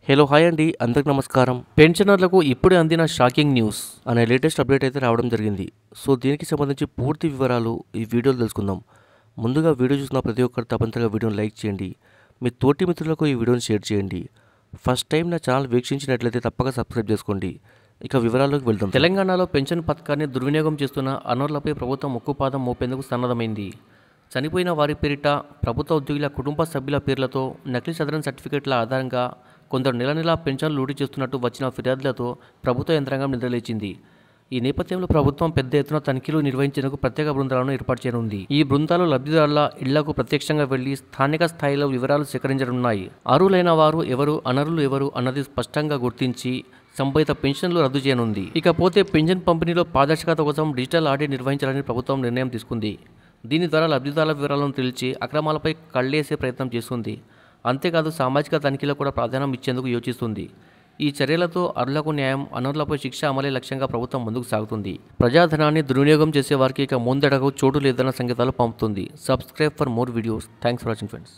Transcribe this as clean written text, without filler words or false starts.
Hello hi అండి, అందరికి నమస్కారం. పెన్షనర్లకు ఇప్పుడే అందిన షాకింగ్ న్యూస్ అనే లేటెస్ట్ అప్డేట్ అయితే రావడం జరిగింది. సో దీనికి సంబంధించి పూర్తి వివరాలు ఈ వీడియోలో తెలుసుకుందాం. ముందుగా వీడియో చూసిన ప్రతి ఒక్కరు తప్పనిసరిగా వీడియోని లైక్ చేయండి. మీ తోటి మిత్రులకు ఈ వీడియోని షేర్ చేయండి. ఫస్ట్ టైం నా ఛానల్ వీక్షించినట్లయితే తప్పక సబ్స్క్రైబ్ చేసుకోండి. ఇక వివరాల్లోకి వెళ్దాం. తెలంగాణలో పెన్షన్ పథకాన్ని దుర్వినియోగం చేస్తున్న అనర్హులపై ప్రభుత్వం ఉక్కుపాదం మోపేందుకు సన్నద్ధమైంది. చనిపోయిన వారి పేరిట ప్రభుత్వ ఉద్యోగుల కుటుంబ సభ్యుల పేర్లతో నకిలీ సదరన్ సర్టిఫికెట్ల ఆధారంగా కొందరు నెల నెలా పెన్షన్లు లూటీ చేస్తున్నట్టు వచ్చిన ఫిర్యాదులతో ప్రభుత్వ యంత్రాంగం నిద్రలేచింది. ఈ నేపథ్యంలో ప్రభుత్వం పెద్ద ఎత్తున తనిఖీలు నిర్వహించేందుకు ప్రత్యేక బృందాలను ఏర్పాటు చేయనుంది. ఈ బృందాలు లబ్ధిదారుల ఇళ్లకు ప్రత్యక్షంగా వెళ్లి స్థానిక స్థాయిలో వివరాలు సేకరించనున్నాయి. అర్హులైన వారు ఎవరు, అనర్హులు ఎవరు అన్నది స్పష్టంగా గుర్తించి సంబంధిత పెన్షన్లు రద్దు చేయనుంది. ఇకపోతే పెన్షన్ పంపిణీలో పారదర్శకత కోసం డిజిటల్ ఆడిట్ నిర్వహించాలని ప్రభుత్వం నిర్ణయం తీసుకుంది. దీని ద్వారా లబ్ధిదారుల వివరాలను తెలిసి అక్రమాలపై కళ్లేసే ప్రయత్నం చేస్తుంది. అంతేకాదు సామాజిక తనిఖీలకు కూడా ప్రాధాన్యం ఇచ్చేందుకు యోచిస్తుంది. ఈ చర్యలతో అర్హులకు న్యాయం, అనర్హులపై శిక్ష అమలే లక్ష్యంగా ప్రభుత్వం ముందుకు సాగుతుంది. ప్రజాధనాన్ని దుర్వినియోగం చేసే వారికి ఇక ముందడకు చోటు లేదన్న సంకేతాలు పంపుతుంది. Subscribe for more videos. Thanks for watching friends.